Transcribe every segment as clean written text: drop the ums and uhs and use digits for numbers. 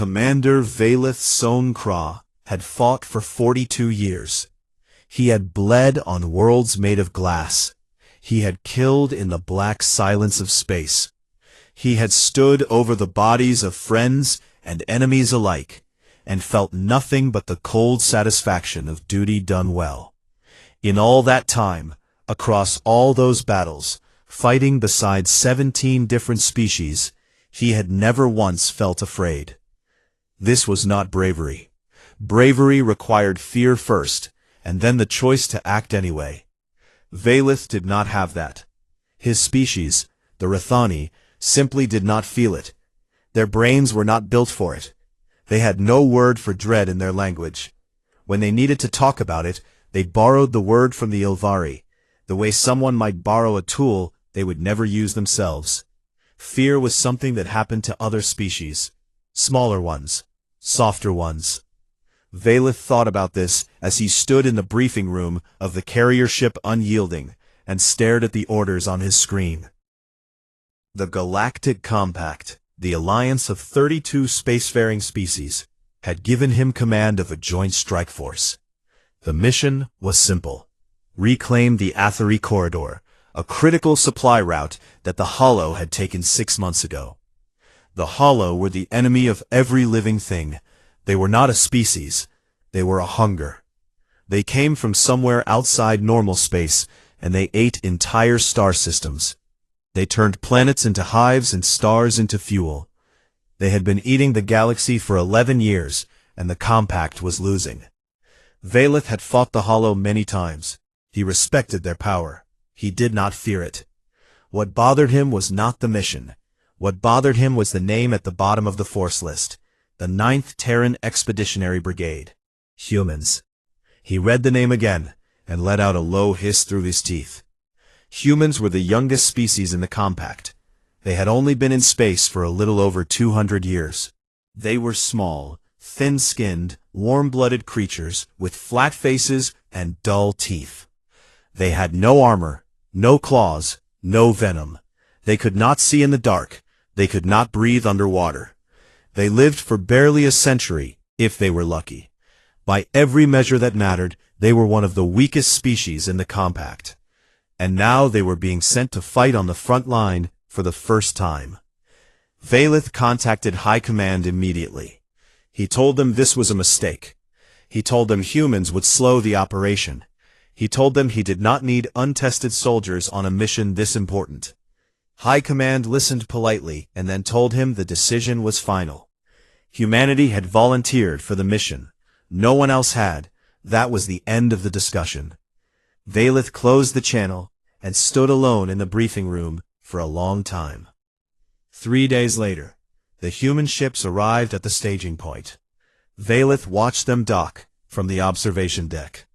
Commander Valeth Sonkra had fought for 42 years. He had bled on worlds made of glass. He had killed in the black silence of space. He had stood over the bodies of friends and enemies alike, and felt nothing but the cold satisfaction of duty done well. In all that time, across all those battles, fighting beside 17 different species, he had never once felt afraid. This was not bravery. Bravery required fear first, and then the choice to act anyway. Valeth did not have that. His species, the Rathani, simply did not feel it. Their brains were not built for it. They had no word for dread in their language. When they needed to talk about it, they borrowed the word from the Ilvari, the way someone might borrow a tool they would never use themselves. Fear was something that happened to other species, smaller ones, softer ones. Valeth thought about this as he stood in the briefing room of the carrier ship Unyielding and stared at the orders on his screen. The Galactic Compact, the alliance of 32 spacefaring species, had given him command of a joint strike force. The mission was simple: reclaim the Athari Corridor, a critical supply route that the Hollow had taken 6 months ago. The Hollow were the enemy of every living thing. They were not a species, they were a hunger. They came from somewhere outside normal space, and they ate entire star systems. They turned planets into hives and stars into fuel. They had been eating the galaxy for 11 years, and the Compact was losing. Valeth had fought the Hollow many times. He respected their power. He did not fear it. What bothered him was not the mission. What bothered him was the name at the bottom of the force list: the 9th Terran Expeditionary Brigade. Humans. He read the name again, and let out a low hiss through his teeth. Humans were the youngest species in the Compact. They had only been in space for a little over 200 years. They were small, thin-skinned, warm-blooded creatures with flat faces and dull teeth. They had no armor, no claws, no venom. They could not see in the dark. They could not breathe underwater. They lived for barely a century, if they were lucky. By every measure that mattered, they were one of the weakest species in the Compact. And now they were being sent to fight on the front line for the first time. Valeth contacted High Command immediately. He told them this was a mistake. He told them humans would slow the operation. He told them he did not need untested soldiers on a mission this important. High Command listened politely and then told him the decision was final. Humanity had volunteered for the mission. No one else had. That was the end of the discussion. Valeth closed the channel and stood alone in the briefing room for a long time. 3 days later, the human ships arrived at the staging point. Valeth watched them dock from the observation deck.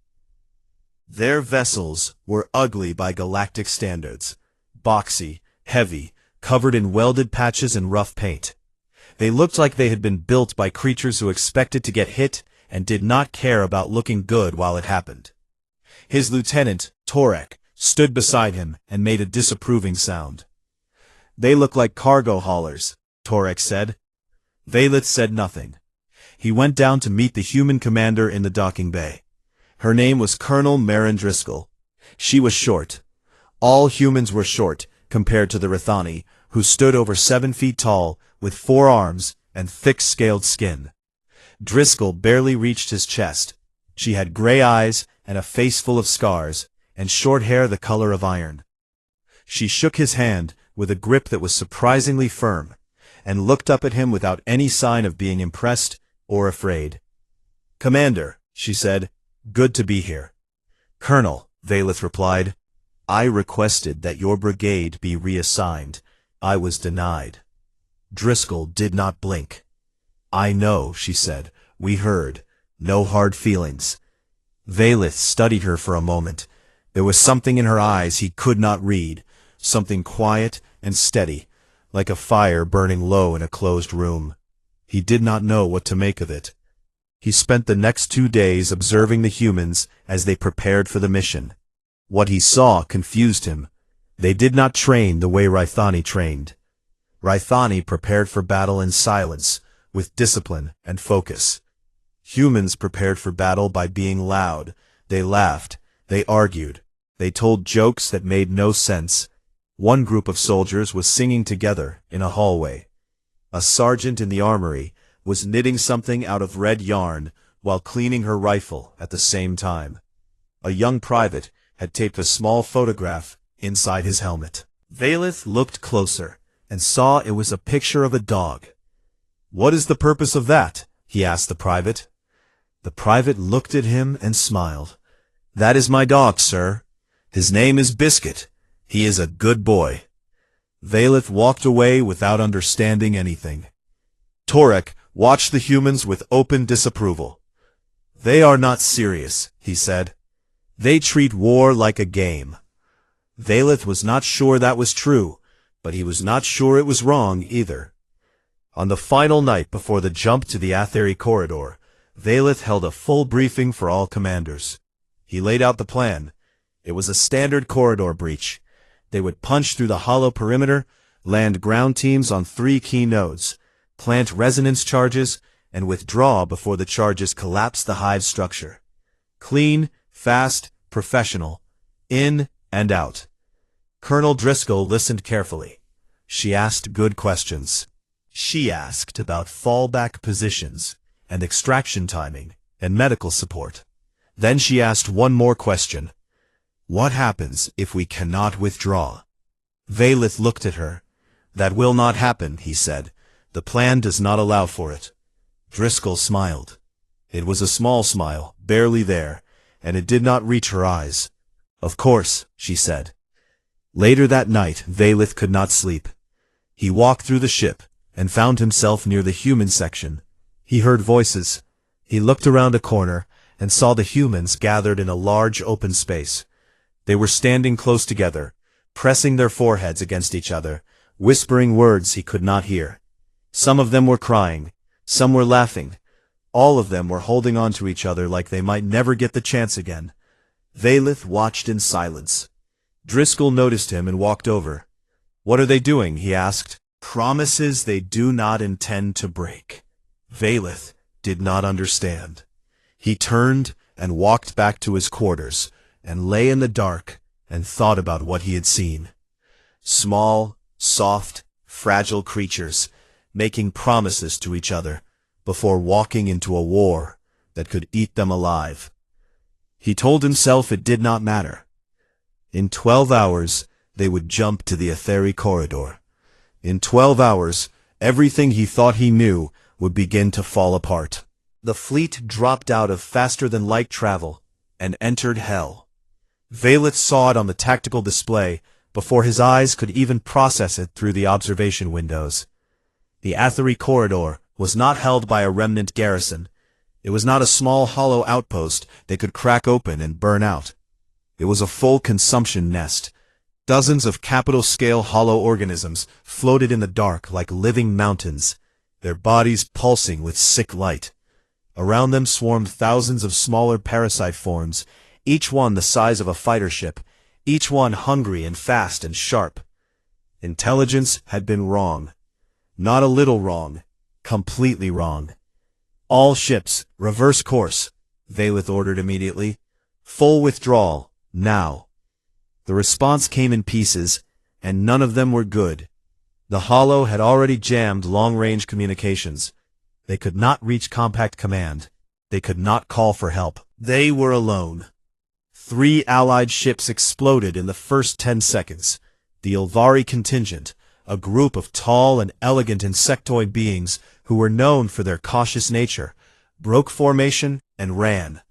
Their vessels were ugly by galactic standards, boxy, heavy, covered in welded patches and rough paint. They looked like they had been built by creatures who expected to get hit and did not care about looking good while it happened. His lieutenant, Torek, stood beside him and made a disapproving sound. "They look like cargo haulers," Torek said. Valeth said nothing. He went down to meet the human commander in the docking bay. Her name was Colonel Marin Driscoll. She was short. All humans were short compared to the Rathani, who stood over 7 feet tall, with 4 arms and thick scaled skin. Driscoll barely reached his chest. She had gray eyes and a face full of scars, and short hair the color of iron. She shook his hand with a grip that was surprisingly firm, and looked up at him without any sign of being impressed or afraid. "Commander," she said, "good to be here." "Colonel," Valeth replied, "I requested that your brigade be reassigned. I was denied." Driscoll did not blink. "I know," she said. "We heard. No hard feelings." Valeth studied her for a moment. There was something in her eyes he could not read, something quiet and steady, like a fire burning low in a closed room. He did not know what to make of it. He spent the next 2 days observing the humans as they prepared for the mission. What he saw confused him. They did not train the way Raithani trained. Raithani prepared for battle in silence, with discipline and focus. Humans prepared for battle by being loud. They laughed, they argued, they told jokes that made no sense. One group of soldiers was singing together in a hallway. A sergeant in the armory was knitting something out of red yarn while cleaning her rifle at the same time. A young private had taped a small photograph inside his helmet. Valeth looked closer and saw it was a picture of a dog. "What is the purpose of that?" he asked the private. The private looked at him and smiled. "That is my dog, sir. His name is Biscuit. He is a good boy." Valeth walked away without understanding anything. Torek watched the humans with open disapproval. "They are not serious," he said. "They treat war like a game." Valeth was not sure that was true, but he was not sure it was wrong either. On the final night before the jump to the Aetheri corridor, Valeth held a full briefing for all commanders. He laid out the plan. It was a standard corridor breach. They would punch through the hollow perimeter, land ground teams on 3 key nodes, plant resonance charges, and withdraw before the charges collapsed the hive structure. Clean, fast, professional. In and out. Colonel Driscoll listened carefully. She asked good questions. She asked about fallback positions, and extraction timing, and medical support. Then she asked one more question. "What happens if we cannot withdraw?" Valeth looked at her. "That will not happen," he said. "The plan does not allow for it." Driscoll smiled. It was a small smile, barely there, and it did not reach her eyes. "Of course," she said. Later that night, Valeth could not sleep. He walked through the ship, and found himself near the human section. He heard voices. He looked around a corner and saw the humans gathered in a large open space. They were standing close together, pressing their foreheads against each other, whispering words he could not hear. Some of them were crying, some were laughing. All of them were holding on to each other like they might never get the chance again. Valeth watched in silence. Driscoll noticed him and walked over. "What are they doing?" he asked. "Promises they do not intend to break." Valeth did not understand. He turned and walked back to his quarters, and lay in the dark and thought about what he had seen. Small, soft, fragile creatures, making promises to each other before walking into a war that could eat them alive. He told himself it did not matter. In 12 hours, they would jump to the Aetheri corridor. In 12 hours, everything he thought he knew would begin to fall apart. The fleet dropped out of faster-than-light travel and entered hell. Valeth saw it on the tactical display before his eyes could even process it through the observation windows. The Aetheri corridor was not held by a remnant garrison. It was not a small hollow outpost they could crack open and burn out. It was a full consumption nest. Dozens of capital-scale hollow organisms floated in the dark like living mountains, their bodies pulsing with sick light. Around them swarmed thousands of smaller parasite forms, each one the size of a fighter ship, each one hungry and fast and sharp. Intelligence had been wrong. Not a little wrong. Completely wrong. "All ships, reverse course," Valeth ordered immediately. "Full withdrawal, now." The response came in pieces, and none of them were good. The Hollow had already jammed long-range communications. They could not reach compact command. They could not call for help. They were alone. 3 Allied ships exploded in the first 10 seconds. The Ilvari contingent, a group of tall and elegant insectoid beings who were known for their cautious nature, broke formation and ran.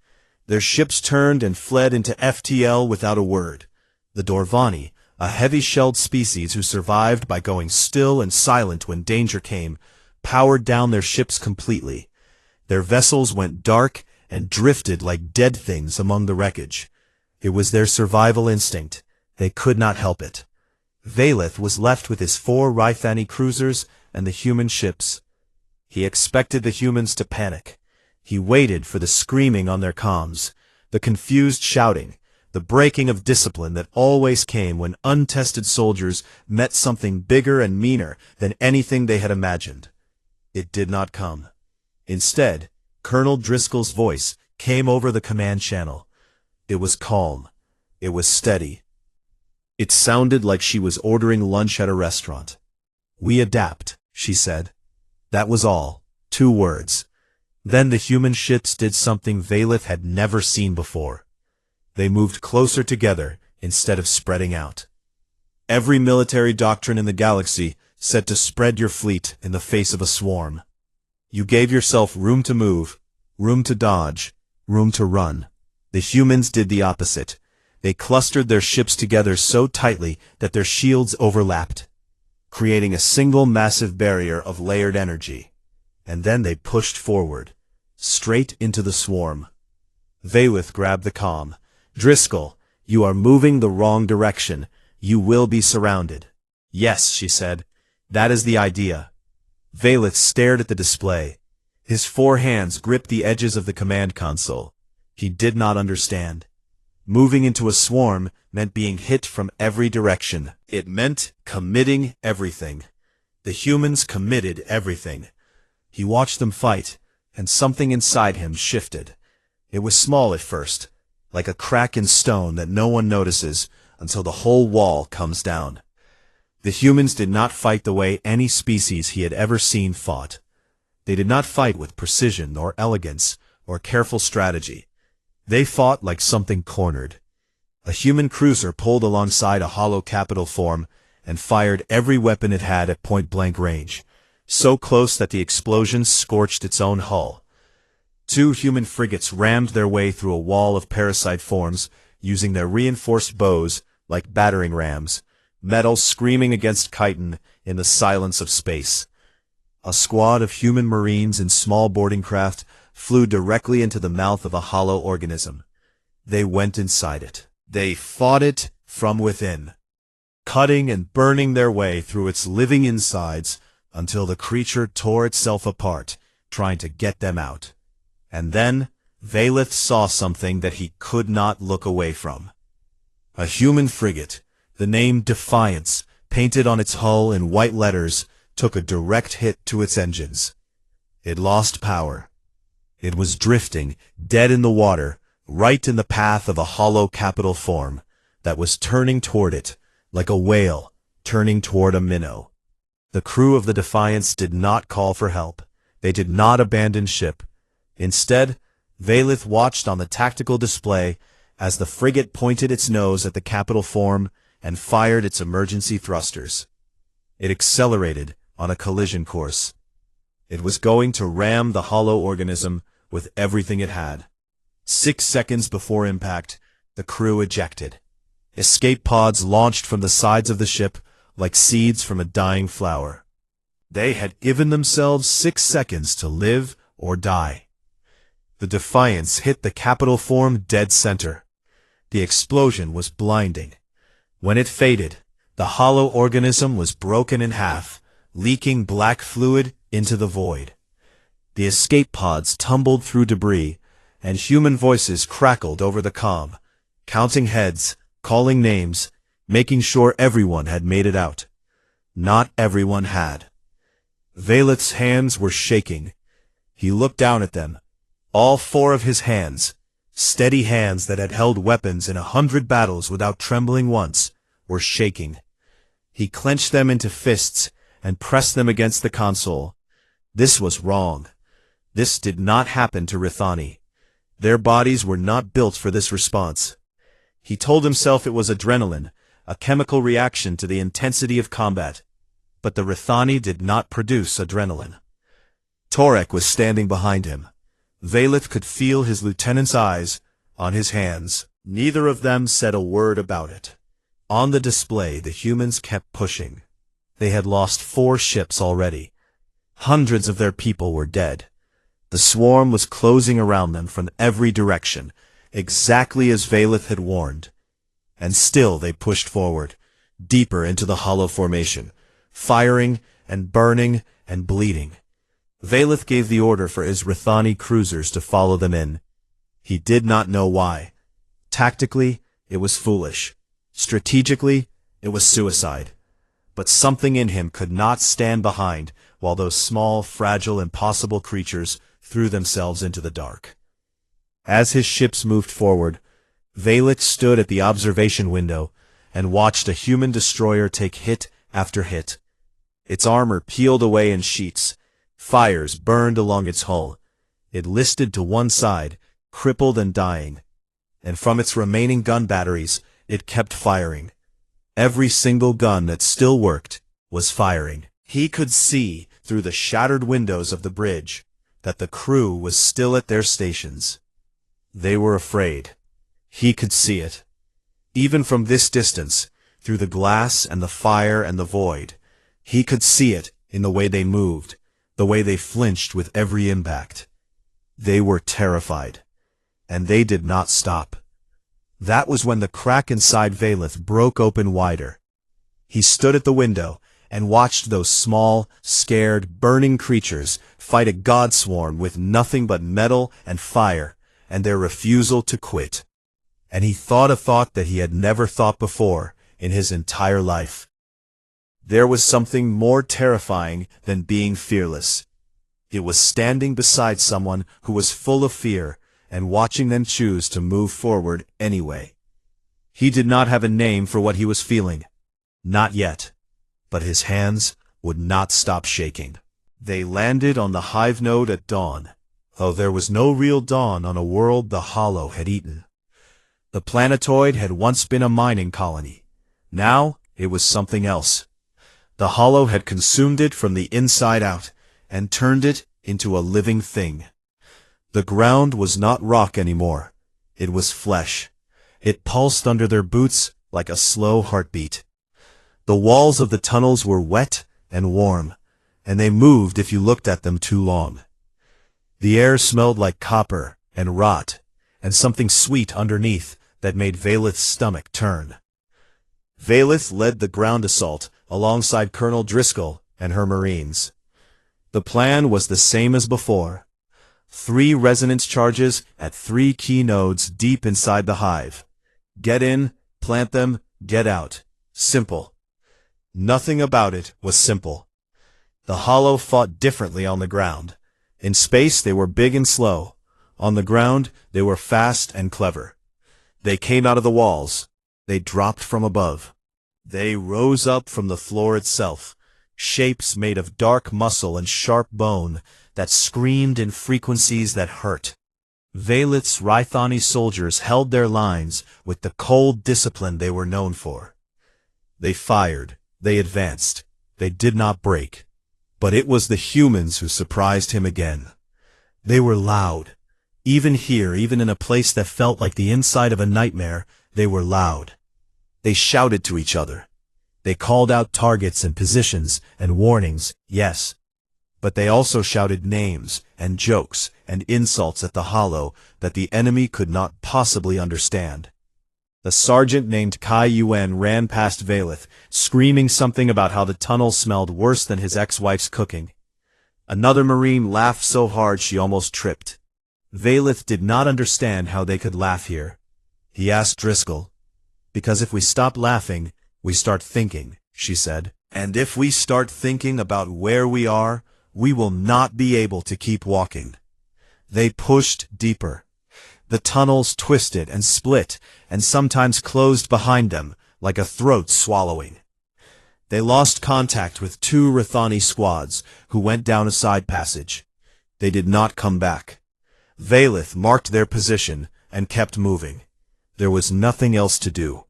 Their ships turned and fled into FTL without a word. The Dorvani, a heavy-shelled species who survived by going still and silent when danger came, powered down their ships completely. Their vessels went dark and drifted like dead things among the wreckage. It was their survival instinct. They could not help it. Valeth was left with his 4 Rythani cruisers and the human ships. He expected the humans to panic. He waited for the screaming on their comms, the confused shouting, the breaking of discipline that always came when untested soldiers met something bigger and meaner than anything they had imagined. It did not come. Instead, Colonel Driscoll's voice came over the command channel. It was calm. It was steady. It sounded like she was ordering lunch at a restaurant. "We adapt," she said. That was all. 2 words. Then the human ships did something Valeth had never seen before. They moved closer together instead of spreading out. Every military doctrine in the galaxy said to spread your fleet in the face of a swarm. You gave yourself room to move, room to dodge, room to run. The humans did the opposite. They clustered their ships together so tightly that their shields overlapped, creating a single massive barrier of layered energy. And then they pushed forward, straight into the swarm. Valeth grabbed the comm. "Driscoll, you are moving the wrong direction. You will be surrounded." "Yes," she said. "That is the idea." Valeth stared at the display. His 4 hands gripped the edges of the command console. He did not understand. Moving into a swarm meant being hit from every direction. It meant committing everything. The humans committed everything. He watched them fight, and something inside him shifted. It was small at first, like a crack in stone that no one notices until the whole wall comes down. The humans did not fight the way any species he had ever seen fought. They did not fight with precision or elegance or careful strategy. They fought like something cornered. A human cruiser pulled alongside a hollow capital form and fired every weapon it had at point-blank range, so close that the explosions scorched its own hull. 2 human frigates rammed their way through a wall of parasite forms, using their reinforced bows like battering rams, metal screaming against chitin in the silence of space. A squad of human marines in small boarding craft flew directly into the mouth of a hollow organism. They went inside it. They fought it from within, cutting and burning their way through its living insides until the creature tore itself apart, trying to get them out. And then Valeth saw something that he could not look away from. A human frigate, the name Defiance, painted on its hull in white letters, took a direct hit to its engines. It lost power. It was drifting, dead in the water, right in the path of a hollow capital form that was turning toward it, like a whale turning toward a minnow. The crew of the Defiance did not call for help. They did not abandon ship. Instead, Valeth watched on the tactical display as the frigate pointed its nose at the capital form and fired its emergency thrusters. It accelerated on a collision course. It was going to ram the hollow organism with everything it had. 6 seconds before impact, the crew ejected. Escape pods launched from the sides of the ship like seeds from a dying flower. They had given themselves 6 seconds to live or die. The Defiance hit the capital form dead center. The explosion was blinding. When it faded, the hollow organism was broken in half, leaking black fluid into the void. The escape pods tumbled through debris, and human voices crackled over the comm, counting heads, calling names, making sure everyone had made it out. Not everyone had. Valeth's hands were shaking. He looked down at them. All 4 of his hands, steady hands that had held weapons in 100 battles without trembling once, were shaking. He clenched them into fists and pressed them against the console. This was wrong. This did not happen to Rithani. Their bodies were not built for this response. He told himself it was adrenaline, a chemical reaction to the intensity of combat. But the Rithani did not produce adrenaline. Torek was standing behind him. Valeth could feel his lieutenant's eyes on his hands. Neither of them said a word about it. On the display, the humans kept pushing. They had lost 4 ships already. Hundreds of their people were dead. The swarm was closing around them from every direction, exactly as Valeth had warned. And still they pushed forward, deeper into the hollow formation, firing and burning and bleeding. Valeth gave the order for his Rithani cruisers to follow them in. He did not know why. Tactically, it was foolish. Strategically, it was suicide. But something in him could not stand behind while those small, fragile, impossible creatures threw themselves into the dark. As his ships moved forward, Valeth stood at the observation window and watched a human destroyer take hit after hit. Its armor peeled away in sheets. Fires burned along its hull. It listed to one side, crippled and dying. And from its remaining gun batteries, it kept firing. Every single gun that still worked was firing. He could see, through the shattered windows of the bridge, that the crew was still at their stations. They were afraid. He could see it. Even from this distance, through the glass and the fire and the void, he could see it in the way they moved, the way they flinched with every impact. They were terrified, and they did not stop. That was when the crack inside Valeth broke open wider. He stood at the window and watched those small, scared, burning creatures fight a godswarm with nothing but metal and fire and their refusal to quit. And he thought a thought that he had never thought before in his entire life. There was something more terrifying than being fearless. It was standing beside someone who was full of fear and watching them choose to move forward anyway. He did not have a name for what he was feeling. Not yet. But his hands would not stop shaking. They landed on the hive node at dawn, though there was no real dawn on a world the Hollow had eaten. The planetoid had once been a mining colony. Now it was something else. The Hollow had consumed it from the inside out and turned it into a living thing. The ground was not rock anymore. It was flesh. It pulsed under their boots like a slow heartbeat. The walls of the tunnels were wet and warm, and they moved if you looked at them too long. The air smelled like copper and rot, and something sweet underneath that made Valeth's stomach turn. Valeth led the ground assault alongside Colonel Driscoll and her Marines. The plan was the same as before. 3 resonance charges at 3 key nodes deep inside the hive. Get in, plant them, get out. Simple. Nothing about it was simple. The Hollow fought differently on the ground. In space they were big and slow. On the ground they were fast and clever. They came out of the walls. They dropped from above. They rose up from the floor itself, shapes made of dark muscle and sharp bone that screamed in frequencies that hurt. Valeth's Rythani soldiers held their lines with the cold discipline they were known for. They fired. They advanced. They did not break. But it was the humans who surprised him again. They were loud. Even here, even in a place that felt like the inside of a nightmare, they were loud. They shouted to each other. They called out targets and positions and warnings, yes. But they also shouted names and jokes and insults at the Hollow that the enemy could not possibly understand. The sergeant named Kai Yuan ran past Valeth, screaming something about how the tunnel smelled worse than his ex-wife's cooking. Another Marine laughed so hard she almost tripped. Valeth did not understand how they could laugh here. He asked Driscoll, "Because if we stop laughing, we start thinking," she said. "And if we start thinking about where we are, we will not be able to keep walking." They pushed deeper. The tunnels twisted and split and sometimes closed behind them like a throat swallowing. They lost contact with 2 Rythani squads who went down a side passage. They did not come back. Valeth marked their position and kept moving. There was nothing else to do.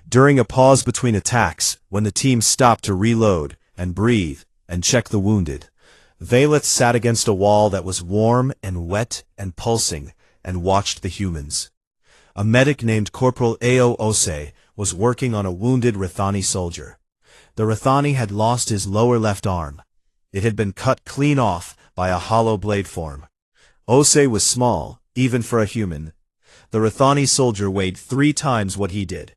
During a pause between attacks, when the team stopped to reload and breathe and check the wounded, Valeth sat against a wall that was warm and wet and pulsing and watched the humans. A medic named Corporal Ao Ose was working on a wounded Rythani soldier. The Rythani had lost his lower left arm. It had been cut clean off by a hollow blade form. Ose was small, even for a human. The Rythani soldier weighed 3 times what he did.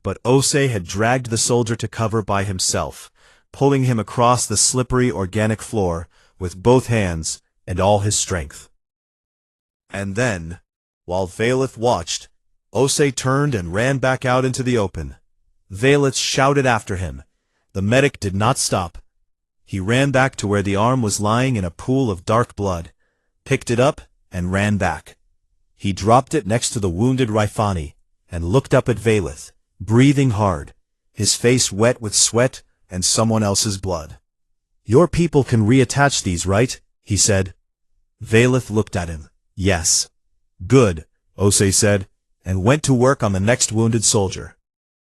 But Ose had dragged the soldier to cover by himself, pulling him across the slippery organic floor with both hands and all his strength. And then, while Valeth watched, Ose turned and ran back out into the open. Valeth shouted after him. The medic did not stop. He ran back to where the arm was lying in a pool of dark blood, picked it up, and ran back. He dropped it next to the wounded Rifani, and looked up at Valeth, breathing hard, his face wet with sweat and someone else's blood. "Your people can reattach these, right?" he said. Valeth looked at him. "Yes." "Good," Osei said, and went to work on the next wounded soldier.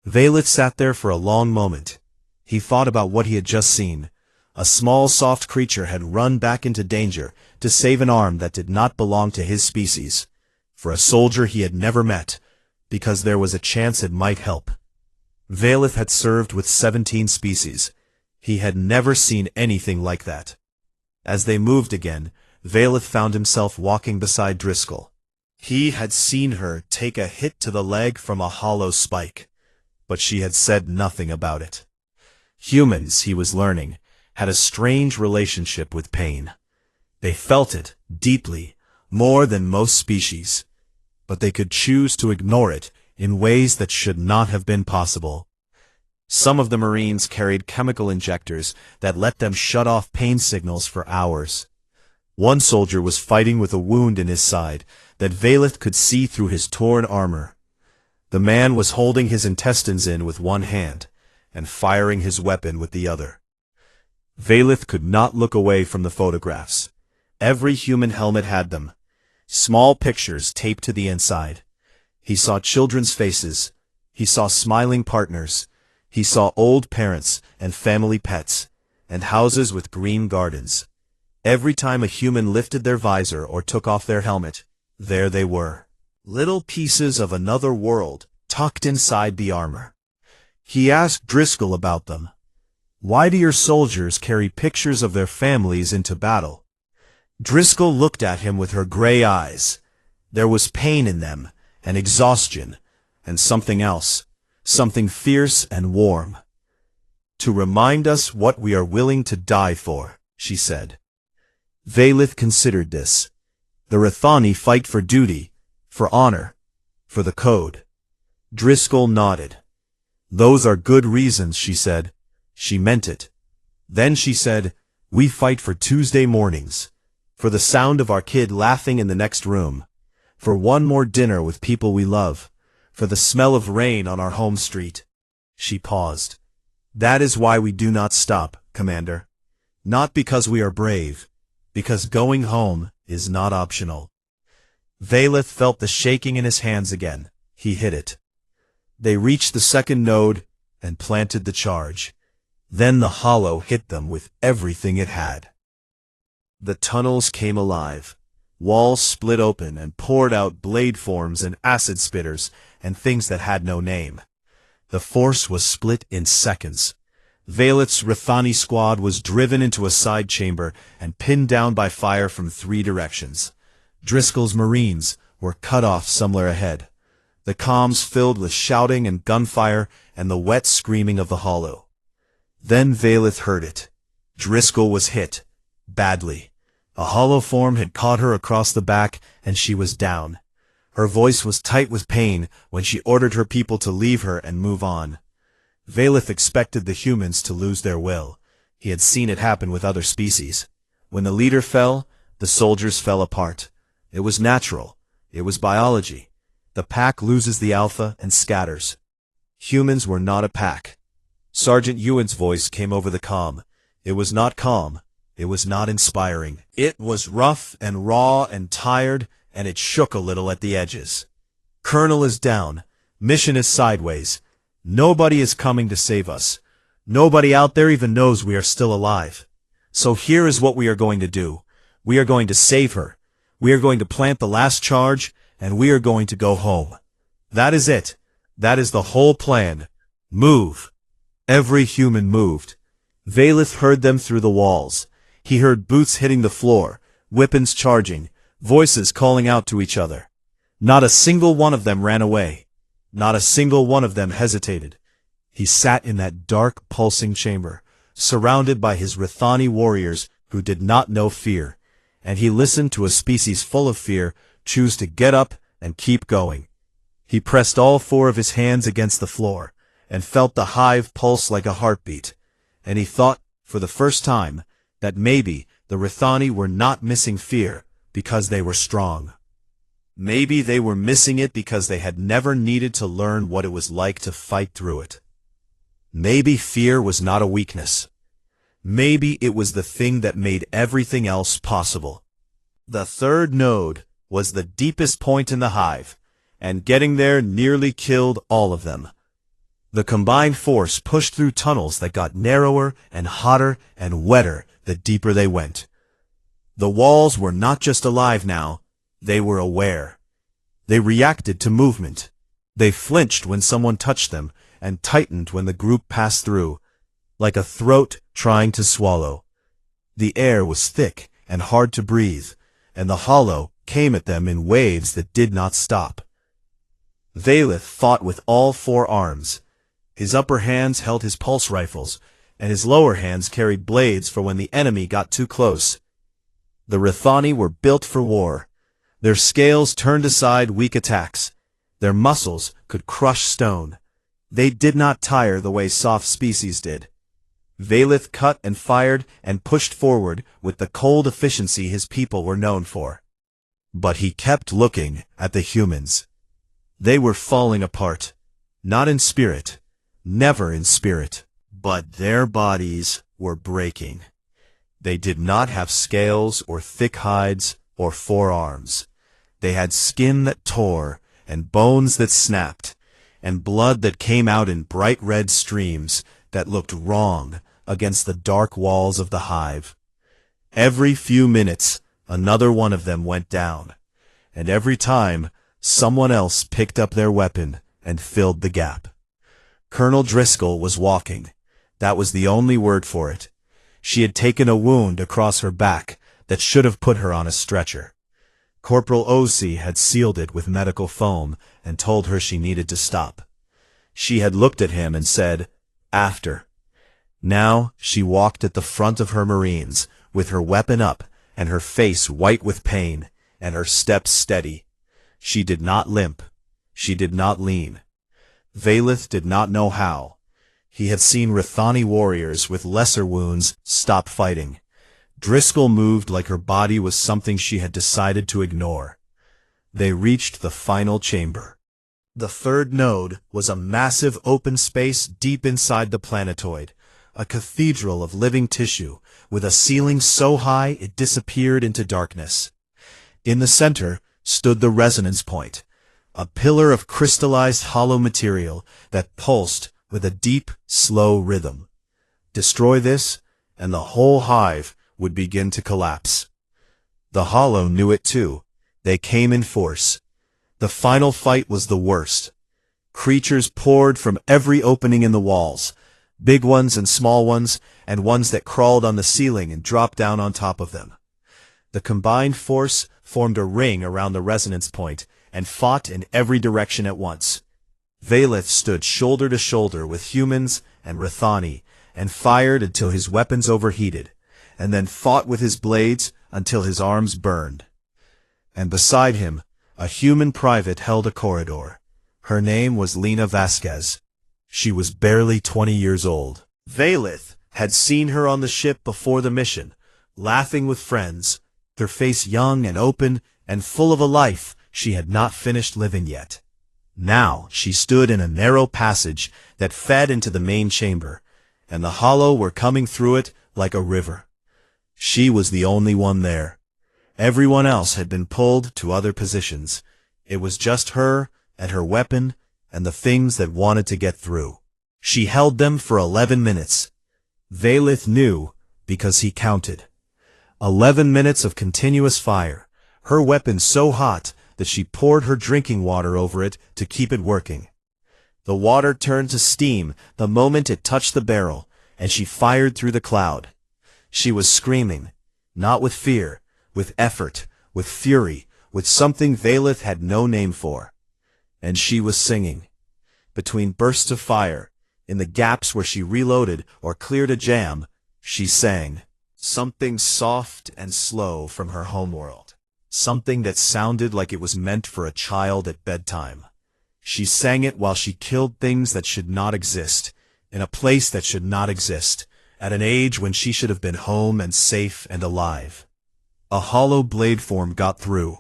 Valeth sat there for a long moment. He thought about what he had just seen. A small, soft creature had run back into danger to save an arm that did not belong to his species, for a soldier he had never met, because there was a chance it might help. Valeth had served with 17 species. He had never seen anything like that. As they moved again, Valeth found himself walking beside Driscoll. He had seen her take a hit to the leg from a hollow spike, but she had said nothing about it. Humans, he was learning, had a strange relationship with pain. They felt it deeply, more than most species, but they could choose to ignore it in ways that should not have been possible. Some of the Marines carried chemical injectors that let them shut off pain signals for hours. One soldier was fighting with a wound in his side that Valeth could see through his torn armor. The man was holding his intestines in with one hand and firing his weapon with the other. Valeth could not look away from the photographs. Every human helmet had them. Small pictures taped to the inside. He saw children's faces. He saw smiling partners. He saw old parents and family pets, and houses with green gardens. Every time a human lifted their visor or took off their helmet, there they were. Little pieces of another world tucked inside the armor. He asked Driscoll about them. "Why do your soldiers carry pictures of their families into battle?" Driscoll looked at him with her gray eyes. There was pain in them, and exhaustion, and something else, something fierce and warm. "To remind us what we are willing to die for," she said. Valeth considered this. The Rathani fight for duty, for honor, for the code. Driscoll nodded. "Those are good reasons," she said. She meant it. Then she said, "We fight for Tuesday mornings, for the sound of our kid laughing in the next room, for one more dinner with people we love, for the smell of rain on our home street." She paused. "That is why we do not stop, Commander. Not because we are brave, because going home is not optional." Valeth felt the shaking in his hands again. He hit it. They reached the second node and planted the charge. Then the hollow hit them with everything it had. The tunnels came alive. Walls split open and poured out blade forms and acid spitters and things that had no name. The force was split in seconds. Valeth's Rathani squad was driven into a side chamber and pinned down by fire from 3 directions. Driscoll's Marines were cut off somewhere ahead. The comms filled with shouting and gunfire and the wet screaming of the hollow. Then Valeth heard it. Driscoll was hit. Badly. A hollow form had caught her across the back, and she was down. Her voice was tight with pain when she ordered her people to leave her and move on. Valeth expected the humans to lose their will. He had seen it happen with other species. When the leader fell, the soldiers fell apart. It was natural. It was biology. The pack loses the alpha and scatters. Humans were not a pack. Sergeant Ewan's voice came over the comm. It was not calm. It was not inspiring. It was rough and raw and tired, and it shook a little at the edges. "Colonel is down. Mission is sideways. Nobody is coming to save us. Nobody out there even knows we are still alive. So here is what we are going to do. We are going to save her. We are going to plant the last charge, and we are going to go home. That is it. That is the whole plan. Move." Every human moved. Valeth heard them through the walls. He heard boots hitting the floor, weapons charging, voices calling out to each other. Not a single one of them ran away. Not a single one of them hesitated. He sat in that dark, pulsing chamber, surrounded by his Rathani warriors who did not know fear, and he listened to a species full of fear choose to get up and keep going. He pressed all 4 of his hands against the floor, and felt the hive pulse like a heartbeat, and he thought, for the first time, that maybe the Rithani were not missing fear because they were strong. Maybe they were missing it because they had never needed to learn what it was like to fight through it. Maybe fear was not a weakness. Maybe it was the thing that made everything else possible. The third node was the deepest point in the hive, and getting there nearly killed all of them. The combined force pushed through tunnels that got narrower and hotter and wetter the deeper they went. The walls were not just alive now, they were aware. They reacted to movement. They flinched when someone touched them and tightened when the group passed through, like a throat trying to swallow. The air was thick and hard to breathe, and the hollow came at them in waves that did not stop. Valeth fought with all four arms. His upper hands held his pulse rifles, and his lower hands carried blades for when the enemy got too close. The Rithani were built for war. Their scales turned aside weak attacks. Their muscles could crush stone. They did not tire the way soft species did. Valeth cut and fired and pushed forward with the cold efficiency his people were known for. But he kept looking at the humans. They were falling apart, not in spirit, never in spirit, but their bodies were breaking. They did not have scales or thick hides or forearms. They had skin that tore, and bones that snapped, and blood that came out in bright red streams that looked wrong against the dark walls of the hive. Every few minutes, another one of them went down, and every time, someone else picked up their weapon and filled the gap. Colonel Driscoll was walking. That was the only word for it. She had taken a wound across her back that should have put her on a stretcher. Corporal Osei had sealed it with medical foam and told her she needed to stop. She had looked at him and said, "After." Now she walked at the front of her Marines, with her weapon up and her face white with pain and her steps steady. She did not limp. She did not lean. Valeth did not know how. He had seen Rithani warriors with lesser wounds stop fighting. Driscoll moved like her body was something she had decided to ignore. They reached the final chamber. The third node was a massive open space deep inside the planetoid, a cathedral of living tissue, with a ceiling so high it disappeared into darkness. In the center stood the resonance point, a pillar of crystallized hollow material that pulsed with a deep, slow rhythm. Destroy this, and the whole hive would begin to collapse. The hollow knew it too. They came in force. The final fight was the worst. Creatures poured from every opening in the walls, big ones and small ones, and ones that crawled on the ceiling and dropped down on top of them. The combined force formed a ring around the resonance point and fought in every direction at once. Valeth stood shoulder to shoulder with humans and Rithani and fired until his weapons overheated, and then fought with his blades until his arms burned. And beside him, a human private held a corridor. Her name was Lena Vasquez. She was barely 20 years old. Valeth had seen her on the ship before the mission, laughing with friends, her face young and open and full of a life she had not finished living yet. Now she stood in a narrow passage that fed into the main chamber, and the hollow were coming through it like a river. She was the only one there. Everyone else had been pulled to other positions. It was just her and her weapon and the things that wanted to get through. She held them for 11 minutes. Valeth knew because he counted. 11 minutes of continuous fire, her weapon so hot that she poured her drinking water over it to keep it working. The water turned to steam the moment it touched the barrel, and she fired through the cloud. She was screaming, not with fear, with effort, with fury, with something Valeth had no name for. And she was singing. Between bursts of fire, in the gaps where she reloaded or cleared a jam, she sang. Something soft and slow from her homeworld. Something that sounded like it was meant for a child at bedtime. She sang it while she killed things that should not exist, in a place that should not exist, at an age when she should have been home and safe and alive. A hollow blade form got through.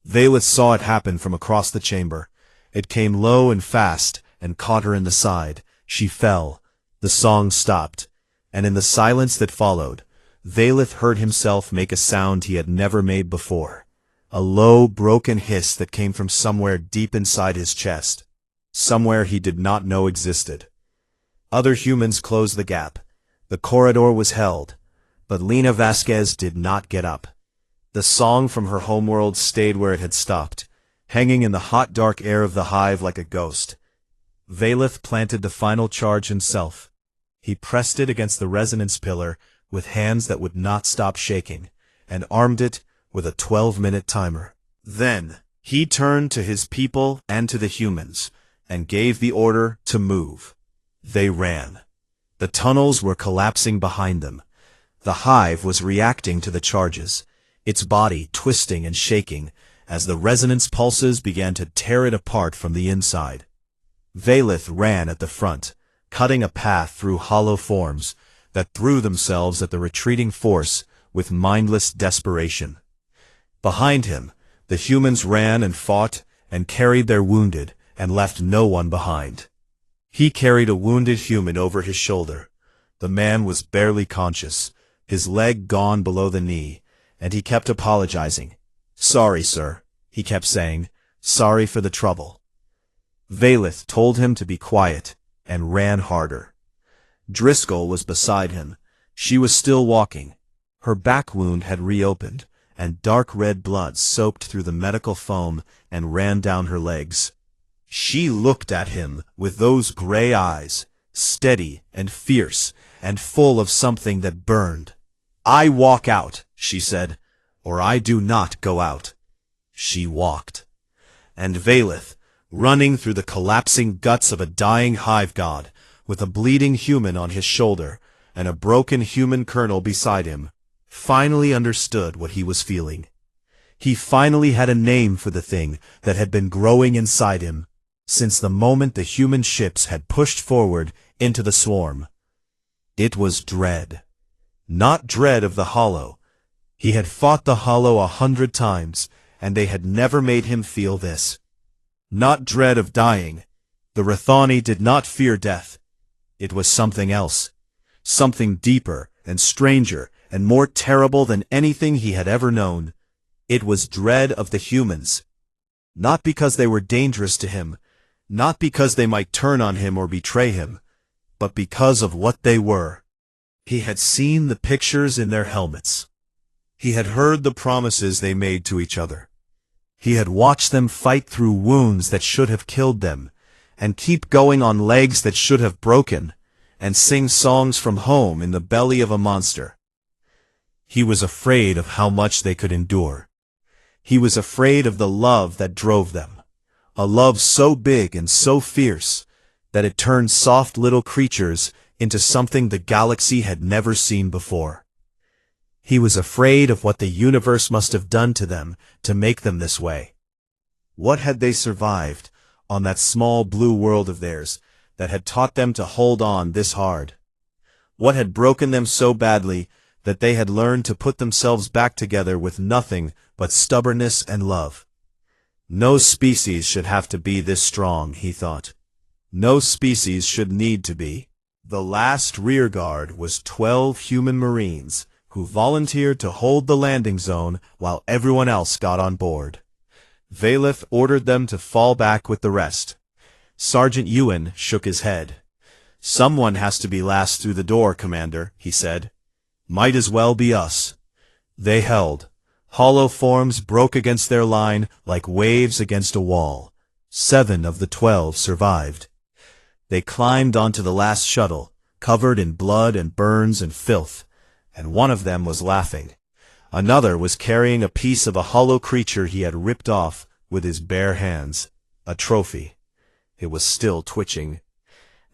Vaylith saw it happen from across the chamber. It came low and fast and caught her in the side. She fell. The song stopped, and in the silence that followed, Vaylith heard himself make a sound he had never made before. A low, broken hiss that came from somewhere deep inside his chest. Somewhere he did not know existed. Other humans closed the gap. The corridor was held, but Lena Vasquez did not get up. The song from her homeworld stayed where it had stopped, hanging in the hot dark air of the hive like a ghost. Vaylith planted the final charge himself. He pressed it against the resonance pillar with hands that would not stop shaking, and armed it with a 12-minute timer. Then, he turned to his people and to the humans, and gave the order to move. They ran. The tunnels were collapsing behind them. The hive was reacting to the charges, its body twisting and shaking as the resonance pulses began to tear it apart from the inside. Vaylith ran at the front, cutting a path through hollow forms that threw themselves at the retreating force with mindless desperation. Behind him, the humans ran and fought and carried their wounded and left no one behind. He carried a wounded human over his shoulder. The man was barely conscious, his leg gone below the knee, and he kept apologizing. "Sorry, sir," he kept saying. "Sorry for the trouble." Vaylith told him to be quiet and ran harder. Driscoll was beside him. She was still walking. Her back wound had reopened, and dark red blood soaked through the medical foam and ran down her legs. She looked at him with those gray eyes, steady and fierce and full of something that burned. "I walk out," she said, "or I do not go out." She walked. And Vaylith, running through the collapsing guts of a dying hive god, with a bleeding human on his shoulder and a broken human colonel beside him, finally understood what he was feeling. He finally had a name for the thing that had been growing inside him since the moment the human ships had pushed forward into the swarm. It was dread. Not dread of the Hollow. He had fought the Hollow 100 times, and they had never made him feel this. Not dread of dying. The Rathani did not fear death. It was something else. Something deeper and stranger and more terrible than anything he had ever known. It was dread of the humans. Not because they were dangerous to him, not because they might turn on him or betray him, but because of what they were. He had seen the pictures in their helmets. He had heard the promises they made to each other. He had watched them fight through wounds that should have killed them, and keep going on legs that should have broken, and sing songs from home in the belly of a monster. He was afraid of how much they could endure. He was afraid of the love that drove them. A love so big and so fierce that it turned soft little creatures into something the galaxy had never seen before. He was afraid of what the universe must have done to them to make them this way. What had they survived on that small blue world of theirs that had taught them to hold on this hard? What had broken them so badly that they had learned to put themselves back together with nothing but stubbornness and love? No species should have to be this strong, he thought. No species should need to be. The last rearguard was 12 human Marines who volunteered to hold the landing zone while everyone else got on board. Vaylith ordered them to fall back with the rest. Sergeant Ewan shook his head. "Someone has to be last through the door, Commander," he said. "Might as well be us." They held. Hollow forms broke against their line like waves against a wall. 7 of the 12 survived. They climbed onto the last shuttle, covered in blood and burns and filth, and one of them was laughing. Another was carrying a piece of a hollow creature he had ripped off with his bare hands, a trophy. It was still twitching.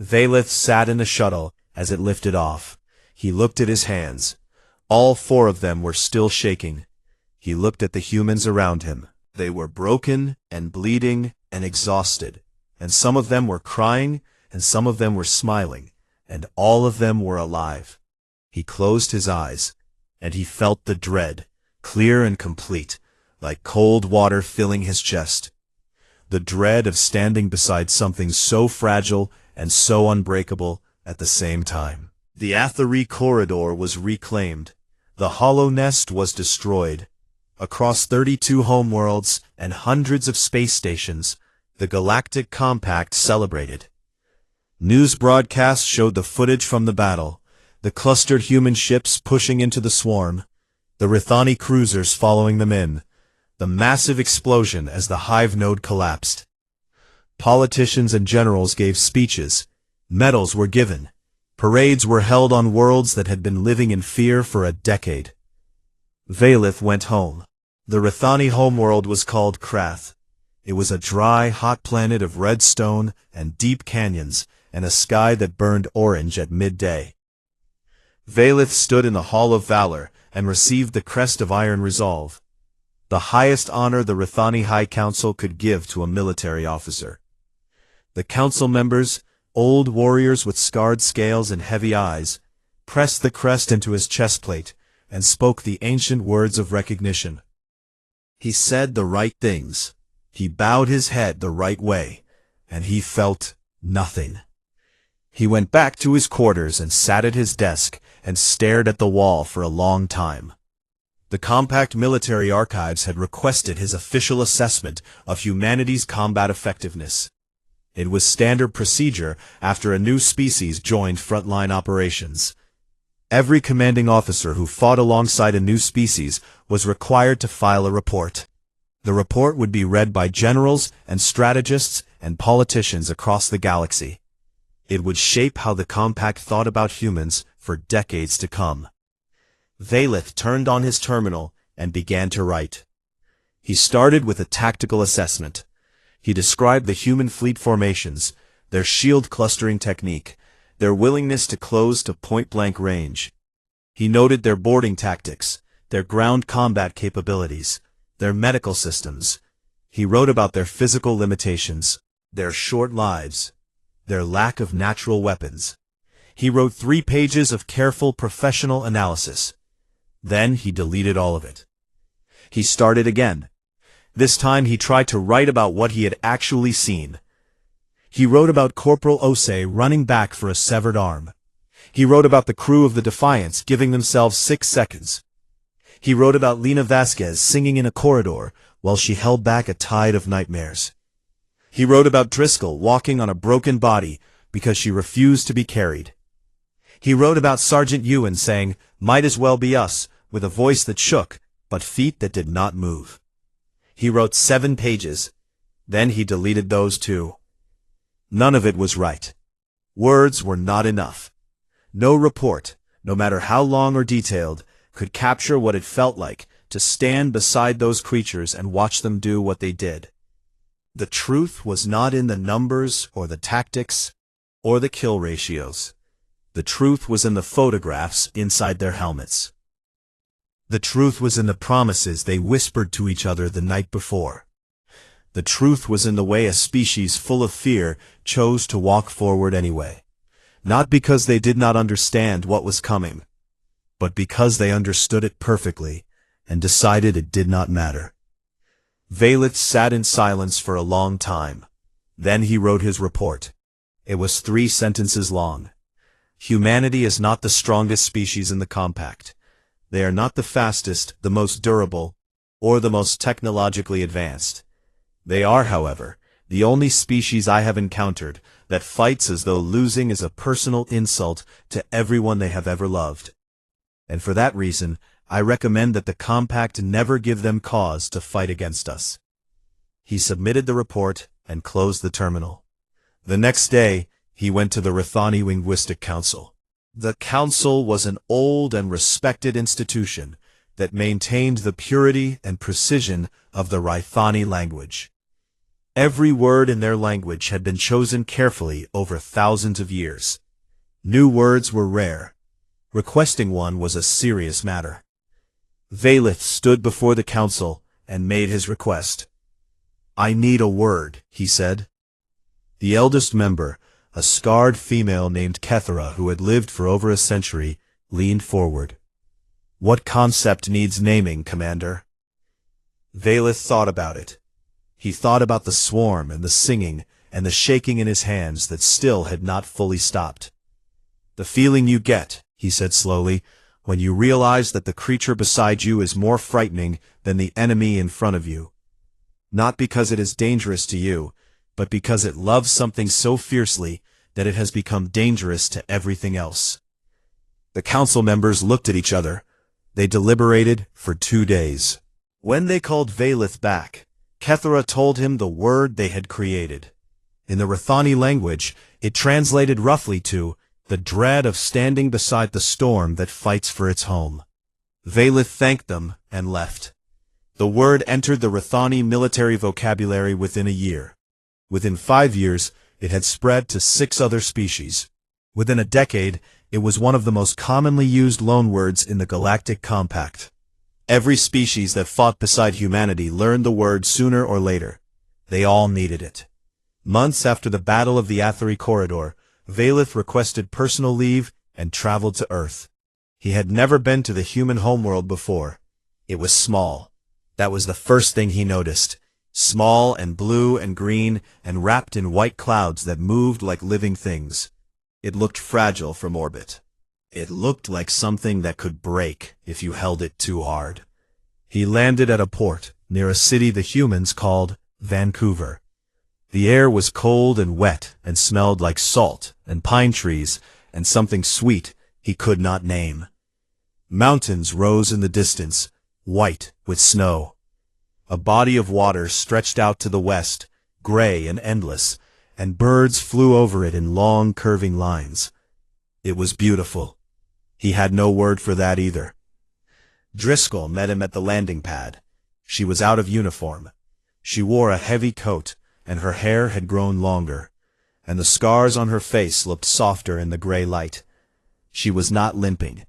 Vaylith sat in the shuttle as it lifted off. He looked at his hands. All 4 of them were still shaking. He looked at the humans around him. They were broken and bleeding and exhausted, and some of them were crying, and some of them were smiling, and all of them were alive. He closed his eyes, and he felt the dread, clear and complete, like cold water filling his chest. The dread of standing beside something so fragile and so unbreakable at the same time. The Athery corridor was reclaimed. The hollow nest was destroyed. Across 32 homeworlds and hundreds of space stations, the Galactic Compact celebrated. News broadcasts showed the footage from the battle, the clustered human ships pushing into the swarm, the Rithani cruisers following them in, the massive explosion as the hive node collapsed. Politicians and generals gave speeches, medals were given, parades were held on worlds that had been living in fear for a decade. Valith went home. The Rithani homeworld was called Krath. It was a dry, hot planet of red stone and deep canyons, and a sky that burned orange at midday. Valith stood in the Hall of Valor and received the Crest of Iron Resolve, the highest honor the Rithani High Council could give to a military officer. The council members, old warriors with scarred scales and heavy eyes, pressed the crest into his chestplate and spoke the ancient words of recognition. He said the right things. He bowed his head the right way, and he felt nothing. He went back to his quarters and sat at his desk and stared at the wall for a long time. The Compact Military Archives had requested his official assessment of humanity's combat effectiveness. It was standard procedure after a new species joined frontline operations. Every commanding officer who fought alongside a new species was required to file a report. The report would be read by generals and strategists and politicians across the galaxy. It would shape how the Compact thought about humans for decades to come. Valith turned on his terminal and began to write. He started with a tactical assessment. He described the human fleet formations, their shield clustering technique, their willingness to close to point-blank range. He noted their boarding tactics, their ground combat capabilities, their medical systems. He wrote about their physical limitations, their short lives, their lack of natural weapons. He wrote 3 pages of careful professional analysis. Then he deleted all of it. He started again. This time he tried to write about what he had actually seen. He wrote about Corporal Osei running back for a severed arm. He wrote about the crew of the Defiance giving themselves 6 seconds. He wrote about Lena Vasquez singing in a corridor while she held back a tide of nightmares. He wrote about Driscoll walking on a broken body because she refused to be carried. He wrote about Sergeant Ewan saying, "Might as well be us," with a voice that shook, but feet that did not move. He wrote 7 pages. Then he deleted those too. None of it was right. Words were not enough. No report, no matter how long or detailed, could capture what it felt like to stand beside those creatures and watch them do what they did. The truth was not in the numbers or the tactics or the kill ratios. The truth was in the photographs inside their helmets. The truth was in the promises they whispered to each other the night before. The truth was in the way a species full of fear chose to walk forward anyway. Not because they did not understand what was coming, but because they understood it perfectly and decided it did not matter. Valith sat in silence for a long time. Then he wrote his report. It was 3 sentences long. Humanity is not the strongest species in the Compact. They are not the fastest, the most durable, or the most technologically advanced. They are, however, the only species I have encountered that fights as though losing is a personal insult to everyone they have ever loved. And for that reason, I recommend that the Compact never give them cause to fight against us. He submitted the report and closed the terminal. The next day, he went to the Rithani Linguistic Council. The council was an old and respected institution that maintained the purity and precision of the Rithani language. Every word in their language had been chosen carefully over thousands of years. New words were rare. Requesting one was a serious matter. Valith stood before the council and made his request. "I need a word," he said. The eldest member, a scarred female named Kethera who had lived for over a century, leaned forward. "What concept needs naming, Commander?" Valeth thought about it. He thought about the swarm and the singing and the shaking in his hands that still had not fully stopped. "The feeling you get," he said slowly, "when you realize that the creature beside you is more frightening than the enemy in front of you. Not because it is dangerous to you, but because it loves something so fiercely that it has become dangerous to everything else." The council members looked at each other. They deliberated for 2 days. When they called Valeth back, Kethera told him the word they had created. In the Rathani language, it translated roughly to the dread of standing beside the storm that fights for its home. Valeth thanked them and left. The word entered the Rathani military vocabulary within a year. Within 5 years, it had spread to 6 other species. Within a decade, it was one of the most commonly used loanwords in the Galactic Compact. Every species that fought beside humanity learned the word sooner or later. They all needed it. Months after the Battle of the Athery Corridor, Valeth requested personal leave and traveled to Earth. He had never been to the human homeworld before. It was small. That was the first thing he noticed. Small and blue and green and wrapped in white clouds that moved like living things. It looked fragile from orbit. It looked like something that could break if you held it too hard. He landed at a port near a city the humans called Vancouver. The air was cold and wet and smelled like salt and pine trees and something sweet he could not name. Mountains rose in the distance, white with snow. A body of water stretched out to the west, gray and endless, and birds flew over it in long curving lines. It was beautiful. He had no word for that either. Driscoll met him at the landing pad. She was out of uniform. She wore a heavy coat, and her hair had grown longer, and the scars on her face looked softer in the gray light. She was not limping.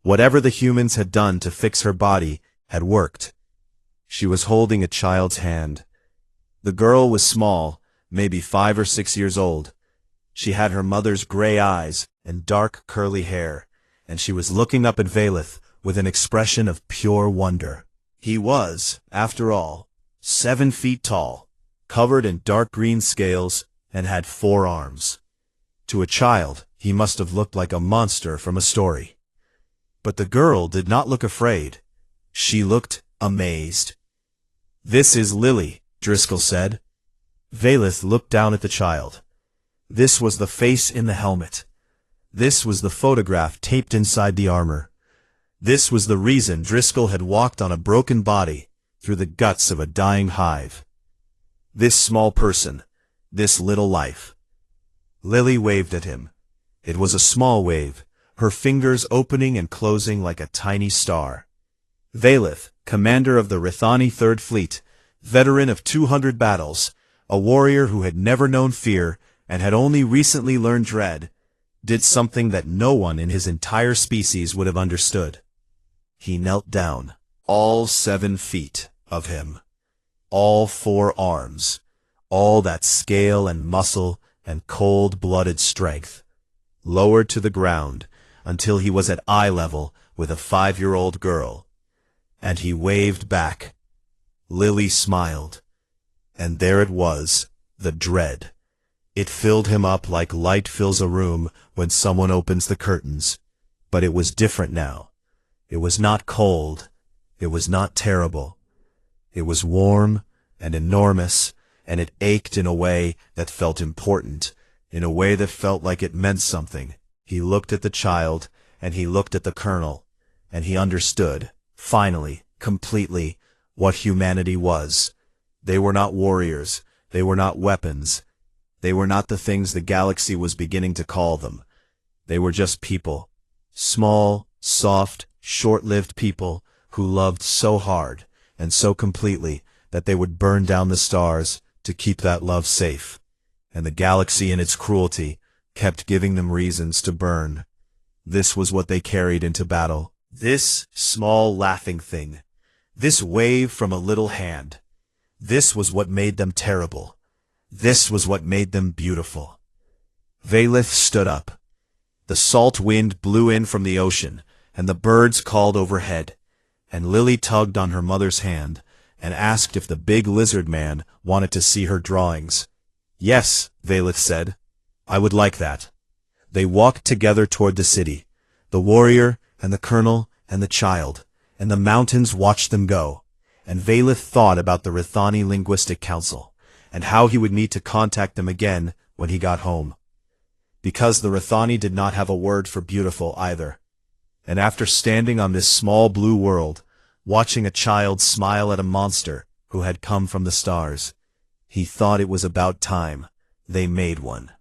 Whatever the humans had done to fix her body had worked. She was holding a child's hand. The girl was small, maybe 5 or 6 years old. She had her mother's gray eyes and dark curly hair, and she was looking up at Valeth with an expression of pure wonder. He was, after all, 7 feet tall, covered in dark green scales, and had 4 arms. To a child, he must have looked like a monster from a story. But the girl did not look afraid. She looked amazed. "This is Lily," Driscoll said. Valeth looked down at the child. This was the face in the helmet. This was the photograph taped inside the armor. This was the reason Driscoll had walked on a broken body through the guts of a dying hive. This small person, this little life. Lily waved at him. It was a small wave, her fingers opening and closing like a tiny star. Valeth, commander of the Rathani Third Fleet, veteran of 200 battles, a warrior who had never known fear and had only recently learned dread, did something that no one in his entire species would have understood. He knelt down, all 7 feet of him, all 4 arms, all that scale and muscle and cold-blooded strength, lowered to the ground until he was at eye level with a 5-year-old girl. And he waved back. Lily smiled. And there it was, the dread. It filled him up like light fills a room when someone opens the curtains. But it was different now. It was not cold. It was not terrible. It was warm and enormous, and it ached in a way that felt important, in a way that felt like it meant something. He looked at the child, and he looked at the colonel, and he understood, finally, completely, what humanity was. They were not warriors. They were not weapons. They were not the things the galaxy was beginning to call them. They were just people. Small, soft, short-lived people who loved so hard and so completely that they would burn down the stars to keep that love safe. And the galaxy in its cruelty kept giving them reasons to burn. This was what they carried into battle. This small laughing thing. This wave from a little hand. This was what made them terrible. This was what made them beautiful. Valeth stood up. The The salt wind blew in from the ocean, and the birds called overhead, and Lily tugged on her mother's hand and asked if the big lizard man wanted to see her drawings. Yes, Valeth said. I would like that. They walked together toward the city, the warrior and the colonel and the child, and the mountains watched them go. And Valeth thought about the Rithani Linguistic Council, and how he would need to contact them again when he got home. Because the Rithani did not have a word for beautiful either. And after standing on this small blue world, watching a child smile at a monster who had come from the stars, he thought it was about time they made one.